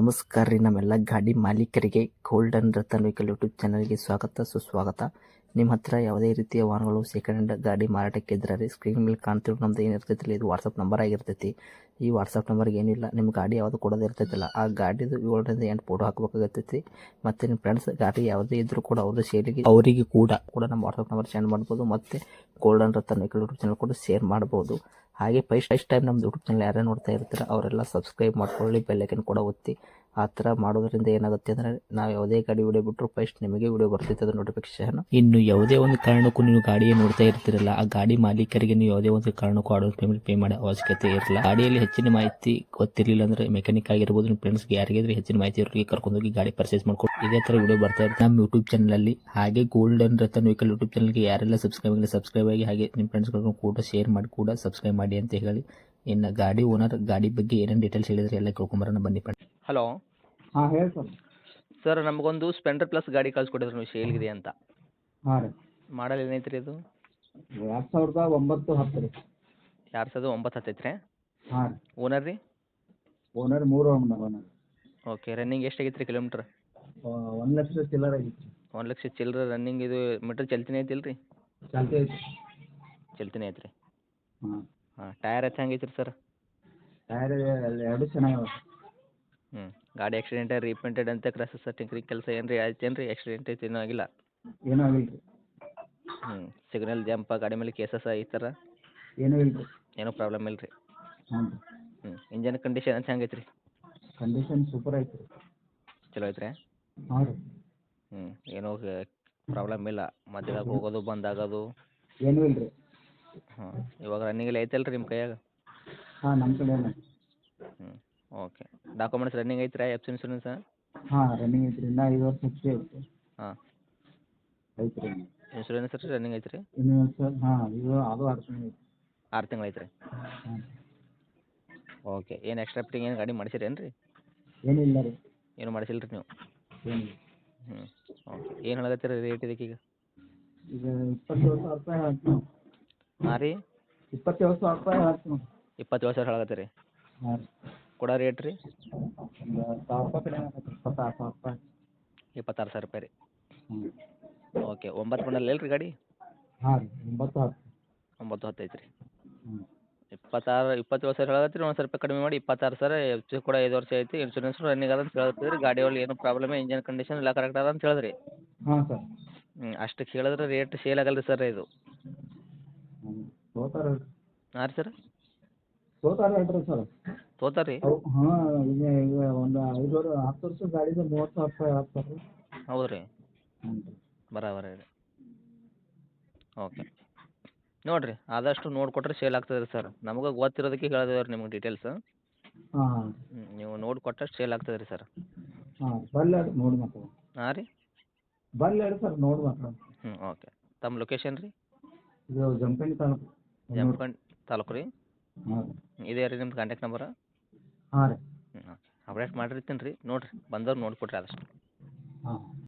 ನಮಸ್ಕಾರ ರೀ ನಮ್ಮೆಲ್ಲ ಗಾಡಿ ಮಾಲೀಕರಿಗೆ ಗೋಲ್ಡನ್ ರತನ್ ವೆಹಿಕಲ್ ಯೂಟ್ಯೂಬ್ ಚಾನಲ್ಗೆ ಸ್ವಾಗತ ಸುಸ್ವಾಗತ. ನಿಮ್ಮ ಹತ್ರ ಯಾವುದೇ ರೀತಿಯ ವಾಹನಗಳು ಸೆಕೆಂಡ್ ಹ್ಯಾಂಡ್ ಗಾಡಿ ಮಾರಾಟಕ್ಕೆ ಇದ್ರೆ ರೀ ಸ್ಕ್ರೀನ್ ಮೇಲೆ ಕಾಣ್ತಿರೋ ನಮ್ದು ಏನಿರ್ತೈತಿಲ್ಲ ಇದು ವಾಟ್ಸಪ್ ನಂಬರ್ ಆಗಿರ್ತೈತಿ. ಈ ವಾಟ್ಸಪ್ ನಂಬರ್ಗೆ ಏನಿಲ್ಲ ನಿಮ್ಮ ಗಾಡಿ ಯಾವುದು ಕೊಡೋದು ಇರ್ತೈತಿಲ್ಲ ಆ ಗಾಡಿದು 7ರಿಂದ 8 ಫೋಟೋ ಹಾಕಬೇಕಾಗತ್ತೈತಿ. ಮತ್ತು ನಿಮ್ಮ ಫ್ರೆಂಡ್ಸ್ ಗಾಡಿ ಯಾವುದೇ ಇದ್ರೂ ಕೂಡ ಅವ್ರದ್ದು ಸೇಲಿಗೆ ಅವರಿಗೆ ಕೂಡ ನಮ್ಮ ವಾಟ್ಸಪ್ ನಂಬರ್ ಸೆಂಡ್ ಮಾಡ್ಬೋದು. ಮತ್ತು golden Ratan vehicle YouTube channel ಕೂಡ ಶೇರ್ ಮಾಡ್ಬೋದು. ಹಾಗೆ ಫಸ್ಟ್ ಟೈಮ್ ನಮ್ಮ ಯೂಟ್ಯೂಬ್ ಚಾನಲ್ ಯಾರೇ ನೋಡ್ತಾ ಇರ್ತಾರೆ ಅವರೆಲ್ಲ ಸಬ್ಸ್ಕ್ರೈಬ್ ಮಾಡ್ಕೊಳ್ಳಿ, ಬೆಲ್ ಐಕನ್ ಕೂಡ ಒತ್ತಿ. ಆ ಥರ ಮಾಡೋದ್ರಿಂದ ಏನಾಗುತ್ತೆ ಅಂದರೆ ನಾವು ಯಾವುದೇ ಗಾಡಿ ವಿಡಿಯೋ ಬಿಟ್ಟರು ಫಸ್ಟ್ ನಿಮಗೆ ವಿಡಿಯೋ ಬರ್ತೈತೆ ಅದು ನೋಟಿಫಿಕೇಶನ್. ಇನ್ನು ಯಾವುದೇ ಒಂದು ಕಾರಣಕ್ಕೂ ನೀವು ಗಾಡಿயை ನೋಡ್ತಾ ಇರ್ತಿರಲ್ಲ ಆ ಗಾಡಿ ಮಾಲೀಕರಿಗೆ ನೀವು ಯಾವುದೇ ಒಂದು ಕಾರಣಕ್ಕೂ ಅಡ್ವಾನ್ಸ್ ಪೇಮೆಂಟ್ ಪೇ ಮಾಡೋ ಅವಶ್ಯಕತೆ ಇರಲ್ಲ. ಗಾಡಿಯಲ್ಲಿ ಹೆಚ್ಚಿನ ಮಾಹಿತಿ ಗೊತ್ತಿರಲಿಲ್ಲ ಅಂದರೆ ಮೆಕ್ಯಾನಿಕ್ ಆಗಿರ್ಬೋದು, ನಿಮ್ಮ ಫ್ರೆಂಡ್ಸ್ಗೆ ಯಾರಿಗಾದ್ರೆ ಹೆಚ್ಚಿನ ಮಾಹಿತಿ ಇರೋರಿಗೆ ಕರ್ಕೊಂಡೋಗಿ ಗಾಡಿ ಪರ್ಚೇಸ್ ಮಾಡ್ಕೊಂಡು ಇದೇ ಥರ ವಿಡಿಯೋ ಬರ್ತಾ ಇರುತ್ತೆ ನಮ್ಮ ಯೂಟ್ಯೂಬ್ ಚಾನಲಲ್ಲಿ. ಹಾಗೆ ಗೋಲ್ಡನ್ ರತನ್ ವೆಹಿಕಲ್ ಯೂಟ್ಯೂಬ್ ಚಾನಲ್ಗೆ ಯಾರೆಲ್ಲ ಸಬ್ಸ್ಕ್ರೈಬ್ ಆಗಿ ಹಾಗೆ ನಿಮ್ಮ ಫ್ರೆಂಡ್ಸ್ಗಳನ್ನು ಕೂಡ ಶೇರ್ ಮಾಡಿ ಕೂಡ ಸಬ್ಸ್ಕ್ರೈಬ್ ಮಾಡಿ ಅಂತ ಹೇಳಿ. ಇನ್ನು ಗಾಡಿ ಓನರ್ ಗಾಡಿ ಬಗ್ಗೆ ಏನೇನು ಡೀಟೇಲ್ಸ್ ಹೇಳಿದ್ರೆ ಎಲ್ಲ ಕೇಳ್ಕೊಂಬರೋಣ ಬನ್ನಿ. ಹಲೋ, ಹಾಂ ಹೇಳಿ ಸರ್. ಸರ್ ನಮಗೊಂದು ಸ್ಪೆಂಡರ್ ಪ್ಲಸ್ ಗಾಡಿ ಕಳ್ಸಿಕೊಟ್ಟಿದ್ರು ನೀವು ಸೇಲ್ಗಿದೆ ಅಂತ. ಹಾಂ ರೀ. ಮಾಡಲ್ ಏನೈತೆ ರೀ ಇದು? 2009 10 ರೀ. 2009 ಹತ್ತೈತೆ ರೀ. ಹಾಂ ರೀ. ಓನರ್ ರೀ? Owner 3 owner. ಓಕೆ, ರನ್ನಿಂಗ್ ಎಷ್ಟಾಗೈತೆ ರೀ ಕಿಲೋಮೀಟ್ರ್? 1 ಲಕ್ಷ ಚಿಲ್ಲರೆ ಆಗೈತೆ ರೀ. 1 ಲಕ್ಷ ಚಿಲ್ಲರೆ ರನ್ನಿಂಗ್. ಇದು ಮೀಟ್ರ್ ಚಲ್ತಿನೇ ಐತಿಲ್ಲ ರೀ? ಚಾಲ್ತಿ ಐತಿ. ಚಲ್ತಿನೇ ಐತೆ ರೀ. ಹಾಂ. ಹಾಂ, ಟೈರ್ ಎತ್ತ ಹೆಂಗೈತೆ ರೀ ಸರ್? ಟೈರ್ ಎರಡು ಚೆನ್ನಾಗಿವೆ. ಗಾಡಿ ಆಕ್ಸಿಡೆಂಟ್ ರೀಪೇಂಟೆಡ್ ಅಂತ ಕ್ರಾಸಸ್ ಟಿಂಕ್ರಿಂಗ್ ಕೆಲಸ ಏನು ರೀ ಆಯ್ತೇನು ರೀ? ಆಕ್ಸಿಡೆಂಟ್ ಐತೆ ಏನೂ ಆಗಿಲ್ಲ? ಏನೂ ಆಗಿಲ್ಲ ರೀ. ಸಿಗ್ನಲ್ ಜಂಪ ಗಾಡಿ ಮೇಲೆ ಕೇಸಸ್ ಈ ಥರ ಏನೂ ಇಲ್ಲ ರೀ. ಏನೂ ಪ್ರಾಬ್ಲಮ್ ಇಲ್ಲ ರೀ? ಹ್ಞೂ. ಇಂಜನ್ ಕಂಡೀಷನ್ ಅಂತ ಹೆಂಗೈತೆ ರೀ? ಕಂಡೀಷನ್ ಸೂಪರ್ ಐತೆ ರೀ. ಚಲೋ ಐತೆ ರೀ? ಹಾಂ ರೀ. ಏನೂ ಪ್ರಾಬ್ಲಮ್ ಇಲ್ಲ? ಮಧ್ಯದಾಗ ಹೋಗೋದು ಬಂದಾಗೋದು ಏನೂ ಇಲ್ಲ ರೀ. ಇವಾಗ ರನ್ನಿಂಗಲ್ಲಿ ಐತಲ್ಲ ರೀ ನಿಮ್ಮ ಕೈಯಾಗ? ಹಾಂ, ನಮ್ಮ ಕಡೆ. ಓಕೆ, ಡಾಕ್ಯುಮೆಂಟ್ಸ್ ರನ್ನಿಂಗ್ ಐತ್ರಿ? F insurance? ಹಾಂ, ರನ್ನಿಂಗ್ ಐತೆ ರೀ. ಇನ್ನೂ 5 ವರ್ಷ ಹೆಚ್ಚಿಗೆ ಐತೆ. ಹಾಂ, ಐತೆ ರೀ. ಇನ್ಸೂರೆನ್ಸ್ ರೀ ರನ್ನಿಂಗ್ ಐತೆ ರೀ? ಇನ್ನೂ ಸರ್ ಹಾಂ, ಇದು ಅದು 6 ತಿಂಗಳು ಐತೆ. 6 ತಿಂಗಳು ಐತೆ ರೀ? ಹಾಂ. ಓಕೆ, ಏನು ಎಕ್ಸ್ಟ್ರಾ ಫಿಟ್ಟಿಂಗ್ ಏನು ಗಾಡಿ ಮಾಡಿಸಿರೇನು ರೀ? ಏನಿಲ್ಲ ರೀ. ಏನು ಮಾಡಿಸಿಲ್ಲ ರೀ ನೀವು? ಏನಿಲ್ಲ. ಓಕೆ, ಏನು ಹೇಳಕತ್ತೀರಿ ರೇಟ್ ಇದಕ್ಕೀಗ? ಈಗ 27,000 ರೂಪಾಯಿ ಹೇಳ್ತೀನಿ. ಹಾಂ ರೀ? 27,000 ರೂಪಾಯಿ ಹೇಳ್ತೀನಿ. 27,000 ಹೇಳಕತ್ತೀರಿ? ಹಾಂ ರೀ. ಕೊಡೋ ರೇಟ್ ರೀ? ಒಂದು 1,000 ರೂಪಾಯಿ ಕಡಿಮೆ ಆಗತ್ತೆ. 26,000 ರೂಪಾಯಿ. 26,000 ರೂಪಾಯಿ ರೀ? ಹ್ಞೂ. ಓಕೆ, 9 ಮಾಡಲ್ ಇಲ್ಲ ರೀ ಗಾಡಿ? ಹಾಂ ರೀ. 9 10. 9 10 ಐತೆ ರೀ? ಹ್ಞೂ. 27,000 ಹೇಳಕತ್ತೀರಿ. ಒಂದು ಸ್ವಲ್ಪ ಕಡಿಮೆ ಮಾಡಿ 26,000. ಎಫ್ ಸಿ ಕೂಡ 5 ವರ್ಷ ಐತಿ. ಇನ್ಶೂರೆನ್ಸ್ ರನ್ನಿಂಗ್ ಅದ ಅಂತ ಹೇಳ್ತೀರಿ. ಗಾಡಿ ಒಳಗೆ ಏನು ಪ್ರಾಬ್ಲಮ್ ಇಂಜನ್ ಕಂಡೀಷನ್ ಎಲ್ಲ ಕರೆಕ್ಟ್ ಅದ ಅಂತ ಹೇಳಿದ್ರಿ. ಹಾಂ ಸರ್. ಅಷ್ಟಕ್ಕೆ ಹೇಳಿದ್ರೆ ರೇಟ್ ಸೇಲ್ ಆಗಲ್ಲ ರೀ ಸರ್ ಇದು? ಹ್ಞೂ. ತೋತಾರೆ ಹೇಳ್ರಿ. ಹಾಂ ರೀ ಸರ್? ತೋತಾರೆ ಹೇಳ್ರಿ ಸರ್. ತೋತಾರೆ ರೀ? ಹಾಂ, ಈಗ ಒಂದು 10 ವರ್ಷದ ಗಾಡಿಗೆ 30,000 ರೂಪಾಯಿ ಹೇಳ್ತಾರೆ ರೀ. ಹೌದು ರೀ? ಹ್ಞೂ ರೀ. ಬರಾಬರಿ ರೀ. ಓಕೆ, ನೋಡಿರಿ ಆದಷ್ಟು ನೋಡಿಕೊಟ್ರೆ ಸೇಲ್ ಆಗ್ತದೆ ರೀ ಸರ್. ನಮಗೆ ಗೊತ್ತಿರೋದಕ್ಕೆ ಹೇಳಿದೇವೆ ರೀ ನಿಮ್ಗೆ ಡೀಟೇಲ್ಸ್. ಹಾಂ ಹಾಂ. ನೀವು ನೋಡಿ ಕೊಟ್ಟಷ್ಟು ಸೇಲ್ ಆಗ್ತದೆ ರೀ ಸರ್. ಹಾಂ, ಬರಲಿ ನೋಡಿ ಮಾತಾಡೋಣ. ಹಾಂ ರೀ? ಬರಲಿ ಸರ್ ನೋಡಿ ಮಾತಾಡೋಣ. ಓಕೆ, ತಮ್ಮ ಲೊಕೇಶನ್ ರೀ? ಇದು ಜಮಖಂಡಿ ತಾಲೂಕು. ಜಮಖಂಡಿ ತಾಲೂಕು ರೀ? ಹಾಂ. ಇದೇ ರೀ ನಿಮ್ದು ಕಾಂಟ್ಯಾಕ್ಟ್ ನಂಬರ್? ಹಾಂ ರೀ. ಓಕೆ, ಅಪ್ಡೇಟ್ ಮಾಡಿರ್ತೀನಿ ರೀ. ನೋಡಿರಿ ಬಂದವ್ರು ನೋಡಿಕೊಡ್ರಿ ಆದಷ್ಟು. ಹಾಂ.